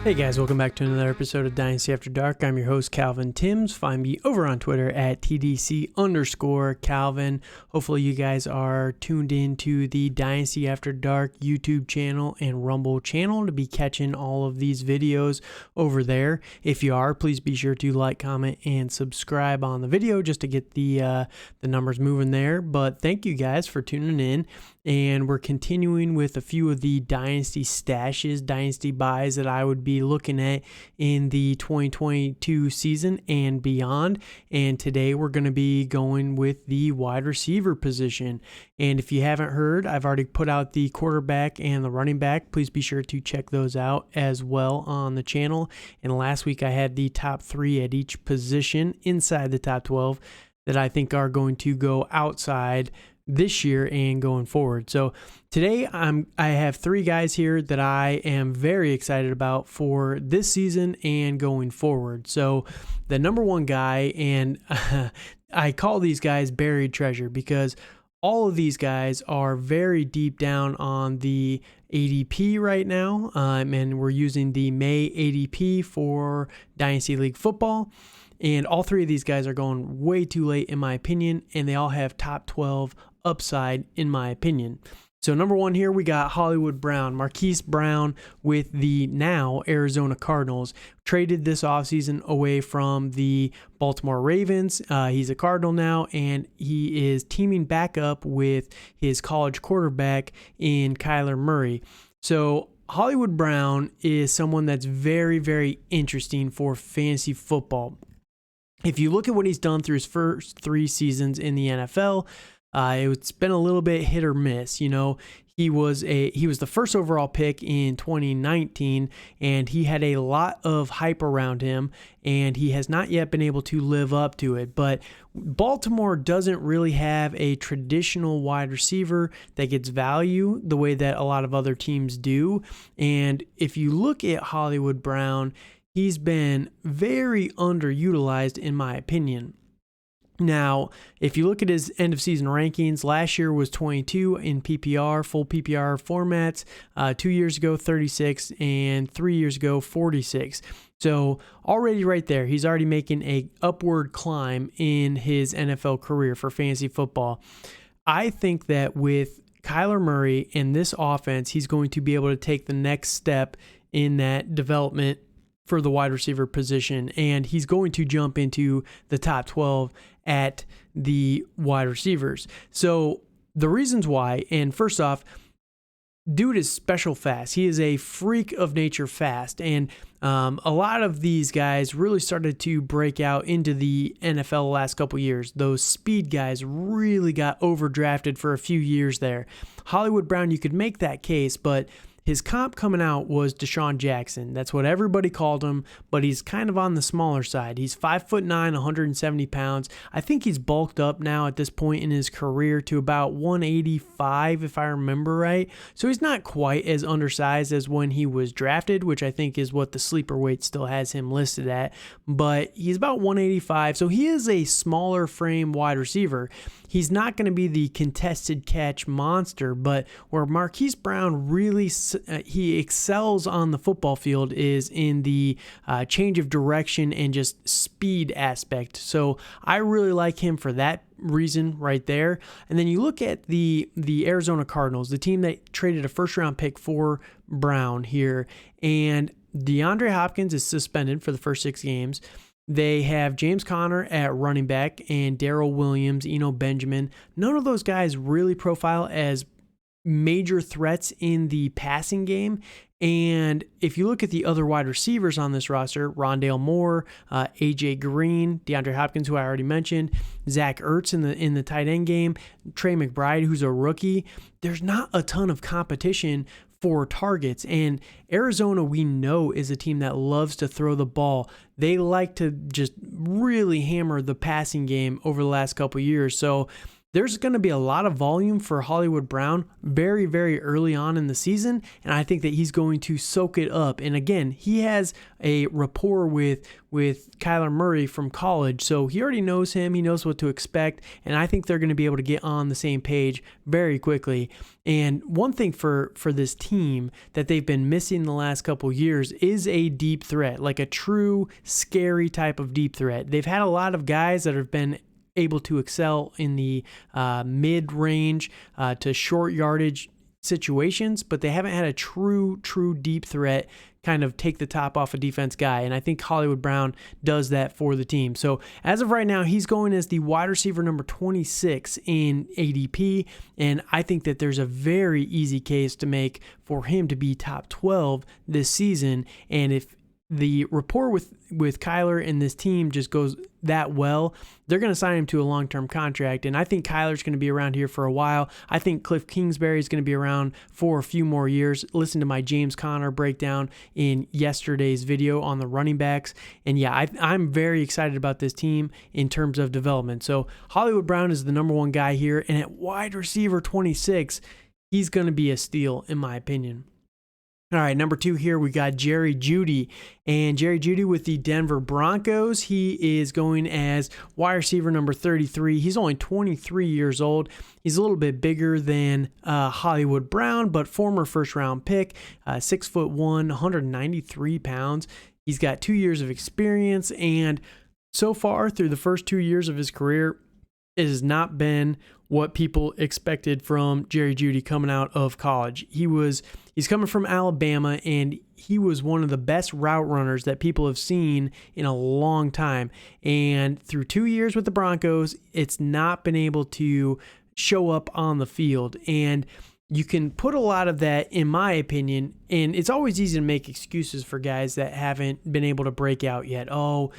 Hey guys, welcome back to another episode of Dynasty After Dark. I'm your host, Calvin Timms. Find me over on Twitter at TDC_Calvin. Hopefully you guys are tuned in to the Dynasty After Dark YouTube channel and Rumble channel to be catching all of these videos over there. If you are, please be sure to like, comment, and subscribe on the video just to get the numbers moving there. But thank you guys for tuning in. And we're continuing with a few of the Dynasty stashes, Dynasty buys that I would be looking at in the 2022 season and beyond. And today we're going to be going with the wide receiver position. And if you haven't heard, I've already put out the quarterback and the running back. Please be sure to check those out as well on the channel. And last week I had the top 3 at each position inside the top 12 that I think are going to go outside this year and going forward. So today I have 3 guys here that I am very excited about for this season and going forward. So the number 1 guy, and I call these guys buried treasure because all of these guys are very deep down on the ADP right now, and we're using the May ADP for Dynasty League football. And all 3 of these guys are going way too late in my opinion, and they all have top 12 upside in my opinion. So number 1 here, we got Hollywood Brown, Marquise Brown with the now Arizona Cardinals. Traded this offseason away from the Baltimore Ravens. He's a Cardinal now, and he is teaming back up with his college quarterback in Kyler Murray. So Hollywood Brown is someone that's very, very interesting for fantasy football. If you look at what he's done through his first 3 seasons in the NFL, it's been a little bit hit or miss. You know, he was the first overall pick in 2019, and he had a lot of hype around him, and he has not yet been able to live up to it. But Baltimore doesn't really have a traditional wide receiver that gets value the way that a lot of other teams do. And if you look at Hollywood Brown, he's been very underutilized in my opinion. Now, if you look at his end of season rankings, last year was 22 in PPR, full PPR formats. 2 years ago, 36, and 3 years ago, 46. So already right there, he's already making a upward climb in his NFL career for fantasy football. I think that with Kyler Murray in this offense, he's going to be able to take the next step in that development for the wide receiver position, and he's going to jump into the top 12 at the wide receivers. So the reasons why, and first off, dude is special fast. He is a freak of nature fast, and a lot of these guys really started to break out into the NFL the last couple years. Those speed guys really got overdrafted for a few years there. Hollywood Brown, you could make that case, but his comp coming out was Deshaun Jackson. That's what everybody called him, but he's kind of on the smaller side. He's 5'9", 170 pounds. I think he's bulked up now at this point in his career to about 185, if I remember right. So he's not quite as undersized as when he was drafted, which I think is what the sleeper weight still has him listed at. But he's about 185, so he is a smaller frame wide receiver. He's not going to be the contested catch monster, but where Marquise Brown really he excels on the football field is in the change of direction and just speed aspect. So I really like him for that reason right there. And then you look at the Arizona Cardinals, the team that traded a first-round pick for Brown here, and DeAndre Hopkins is suspended for the first 6 games. They have James Conner at running back and Darrell Williams, Eno Benjamin. None of those guys really profile as major threats in the passing game. And if you look at the other wide receivers on this roster, Rondale Moore, AJ Green, DeAndre Hopkins, who I already mentioned, Zach Ertz in the tight end game, Trey McBride, who's a rookie, there's not a ton of competition for targets. And Arizona, we know, is a team that loves to throw the ball. They like to just really hammer the passing game over the last couple of years. So there's going to be a lot of volume for Hollywood Brown very, very early on in the season, and I think that he's going to soak it up. And again, he has a rapport with Kyler Murray from college, so he already knows him, he knows what to expect, and I think they're going to be able to get on the same page very quickly. And one thing for this team that they've been missing the last couple years is a deep threat, like a true scary type of deep threat. They've had a lot of guys that have been able to excel in the mid-range to short yardage situations, but they haven't had a true deep threat kind of take the top off a defense guy, and I think Hollywood Brown does that for the team. So as of right now, he's going as the wide receiver number 26 in ADP, and I think that there's a very easy case to make for him to be top 12 this season. And if the rapport with Kyler and this team just goes that well, they're going to sign him to a long-term contract, and I think Kyler's going to be around here for a while. I think Cliff Kingsbury is going to be around for a few more years. Listen to my James Conner breakdown in yesterday's video on the running backs, and yeah, I'm very excited about this team in terms of development. So Hollywood Brown is the number one guy here, and at wide receiver 26, he's going to be a steal in my opinion. All right, number 2 here, we got Jerry Jeudy. And Jerry Jeudy with the Denver Broncos. He is going as wide receiver number 33. He's only 23 years old. He's a little bit bigger than Hollywood Brown, but former first-round pick, 6'1", 193 pounds. He's got 2 years of experience, and so far through the first 2 years of his career, it has not been what people expected from Jerry Jeudy coming out of college. He's coming from Alabama, and he was one of the best route runners that people have seen in a long time. And through 2 years with the Broncos, it's not been able to show up on the field. And you can put a lot of that, in my opinion, and it's always easy to make excuses for guys that haven't been able to break out yet. Oh,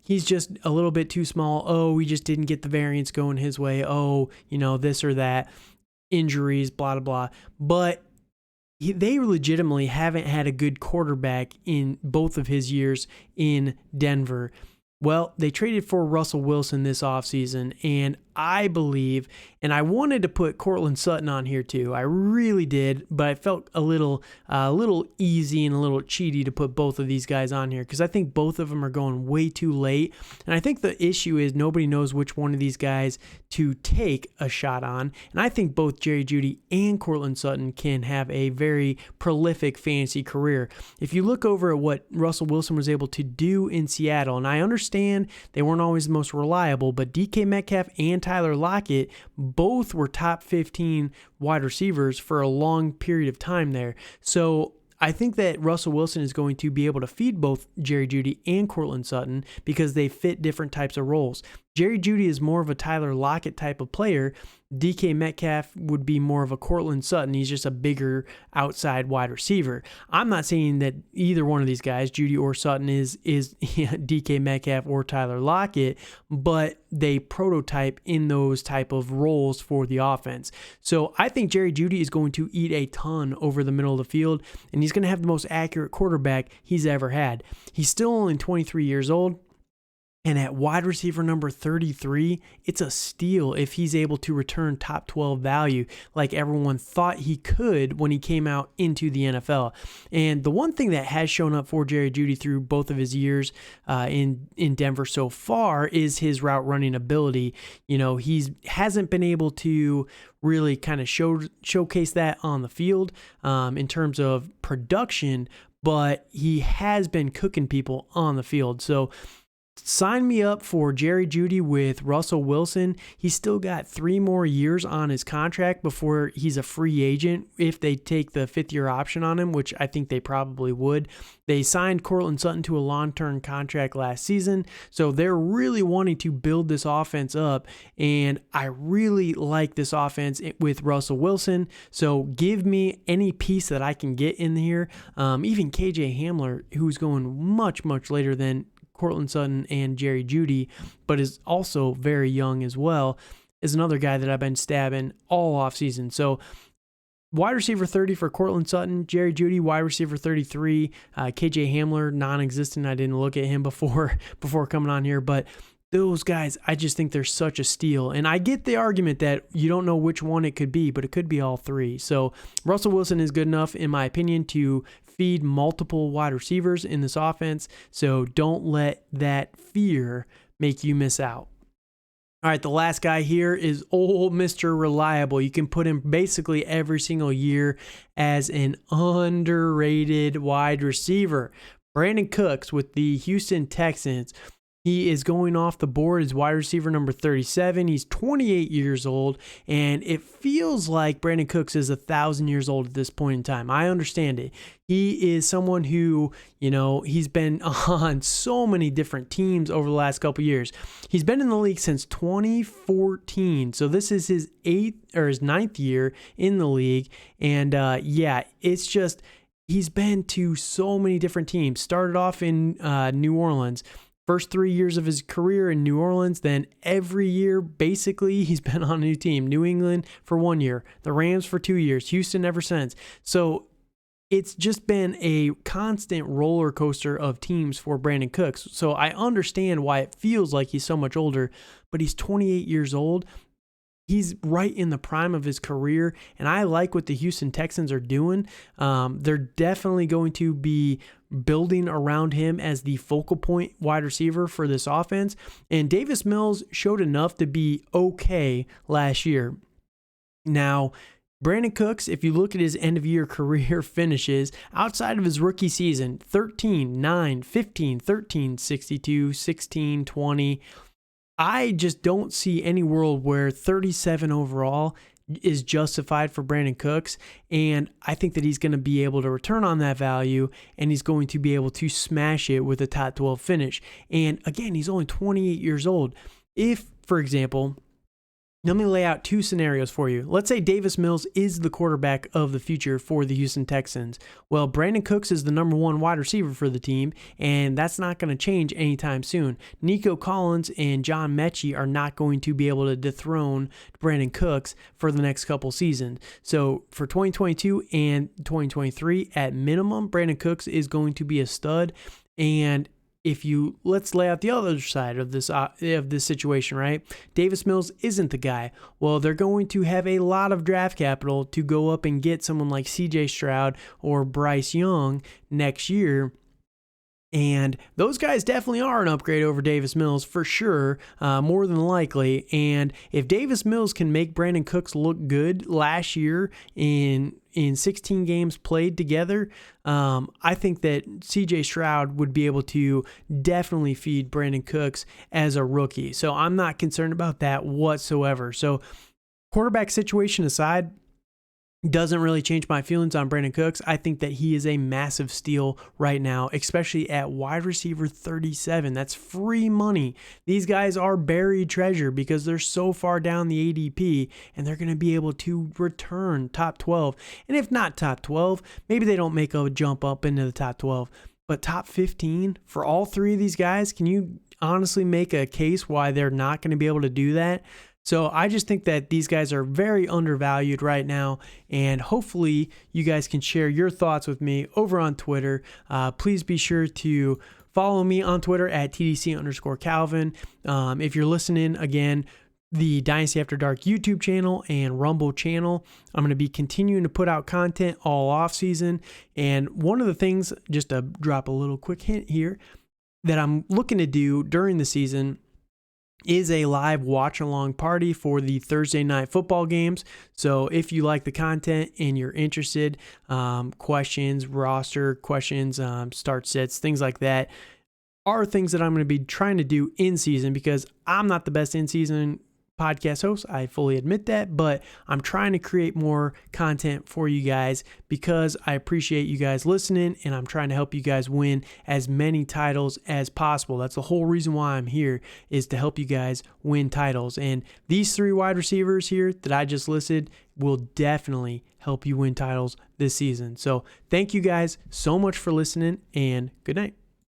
he's just a little bit too small. Oh, we just didn't get the variance going his way. Oh, this or that, injuries, blah, blah, blah. But they legitimately haven't had a good quarterback in both of his years in Denver. Well, they traded for Russell Wilson this offseason, and I believe, and I wanted to put Courtland Sutton on here too. I really did, but I felt a little easy and a little cheaty to put both of these guys on here because I think both of them are going way too late. And I think the issue is nobody knows which one of these guys to take a shot on. And I think both Jerry Jeudy and Courtland Sutton can have a very prolific fantasy career. If you look over at what Russell Wilson was able to do in Seattle, and I understand they weren't always the most reliable, but DK Metcalf and Tyler Lockett both were top 15 wide receivers for a long period of time there. So I think that Russell Wilson is going to be able to feed both Jerry Jeudy and Courtland Sutton because they fit different types of roles. Jerry Jeudy is more of a Tyler Lockett type of player. DK Metcalf would be more of a Courtland Sutton. He's just a bigger outside wide receiver. I'm not saying that either one of these guys, Jeudy or Sutton, is DK Metcalf or Tyler Lockett, but they prototype in those type of roles for the offense. So I think Jerry Jeudy is going to eat a ton over the middle of the field, and he's going to have the most accurate quarterback he's ever had. He's still only 23 years old. And at wide receiver number 33, it's a steal if he's able to return top 12 value like everyone thought he could when he came out into the NFL. And the one thing that has shown up for Jerry Jeudy through both of his years in Denver so far is his route running ability. He hasn't been able to really kind of showcase that on the field in terms of production, but he has been cooking people on the field. So sign me up for Jerry Jeudy with Russell Wilson. He's still got 3 more years on his contract before he's a free agent if they take the 5th-year option on him, which I think they probably would. They signed Courtland Sutton to a long-term contract last season, so they're really wanting to build this offense up, and I really like this offense with Russell Wilson, so give me any piece that I can get in here. Even KJ Hamler, who's going much, much later than Courtland Sutton and Jerry Jeudy, but is also very young as well, is another guy that I've been stabbing all offseason. So wide receiver 30 for Courtland Sutton, Jerry Jeudy, wide receiver 33, KJ Hamler, non-existent. I didn't look at him before coming on here, but those guys, I just think they're such a steal. And I get the argument that you don't know which one it could be, but it could be all three. So Russell Wilson is good enough, in my opinion, to feed multiple wide receivers in this offense. So don't let that fear make you miss out. All right, the last guy here is old Mr. Reliable. You can put him basically every single year as an underrated wide receiver. Brandon Cooks with the Houston Texans. He is going off the board as wide receiver number 37. He's 28 years old, and it feels like Brandon Cooks is 1,000 years old at this point in time. I understand it. He is someone who, he's been on so many different teams over the last couple years. He's been in the league since 2014, so this is his ninth year in the league, and it's just he's been to so many different teams. Started off in New Orleans. First 3 years of his career in New Orleans, then every year, basically, he's been on a new team. New England for 1 year, the Rams for 2 years, Houston ever since. So it's just been a constant roller coaster of teams for Brandon Cooks. So I understand why it feels like he's so much older, but he's 28 years old. He's right in the prime of his career, and I like what the Houston Texans are doing. They're definitely going to be building around him as the focal point wide receiver for this offense. And Davis Mills showed enough to be okay last year. Now, Brandon Cooks, if you look at his end-of-year career finishes, outside of his rookie season, 13, 9, 15, 13, 62, 16, 20, I just don't see any world where 37 overall is justified for Brandon Cooks, and I think that he's going to be able to return on that value, and he's going to be able to smash it with a top 12 finish. And again, he's only 28 years old. If, for example, let me lay out two scenarios for you. Let's say Davis Mills is the quarterback of the future for the Houston Texans. Well, Brandon Cooks is the number one wide receiver for the team, and that's not going to change anytime soon. Nico Collins and John Mechie are not going to be able to dethrone Brandon Cooks for the next couple seasons. So for 2022 and 2023, at minimum, Brandon Cooks is going to be a stud. And let's lay out the other side of this situation, right? Davis Mills isn't the guy. Well, they're going to have a lot of draft capital to go up and get someone like CJ Stroud or Bryce Young next year. And those guys definitely are an upgrade over Davis Mills for sure, more than likely. And if Davis Mills can make Brandon Cooks look good last year in 16 games played together, I think that CJ Stroud would be able to definitely feed Brandon Cooks as a rookie. So I'm not concerned about that whatsoever. So quarterback situation aside, doesn't really change my feelings on Brandon Cooks. I think that he is a massive steal right now, especially at wide receiver 37. That's free money. These guys are buried treasure because they're so far down the ADP, and they're going to be able to return top 12. And if not top 12, maybe they don't make a jump up into the top 12. But top 15 for all three of these guys, can you honestly make a case why they're not going to be able to do that? So I just think that these guys are very undervalued right now, and hopefully you guys can share your thoughts with me over on Twitter. Please be sure to follow me on Twitter at TDC_Calvin. If you're listening, again, the Dynasty After Dark YouTube channel and Rumble channel, I'm going to be continuing to put out content all off season. And one of the things, just to drop a little quick hint here, that I'm looking to do during the season is a live watch-along party for the Thursday night football games. So if you like the content and you're interested, questions, roster questions, start sits, things like that are things that I'm going to be trying to do in season, because I'm not the best in season podcast host. I fully admit that, but I'm trying to create more content for you guys because I appreciate you guys listening, and I'm trying to help you guys win as many titles as possible. That's the whole reason why I'm here, is to help you guys win titles. And these three wide receivers here that I just listed will definitely help you win titles this season. So thank you guys so much for listening, and good night.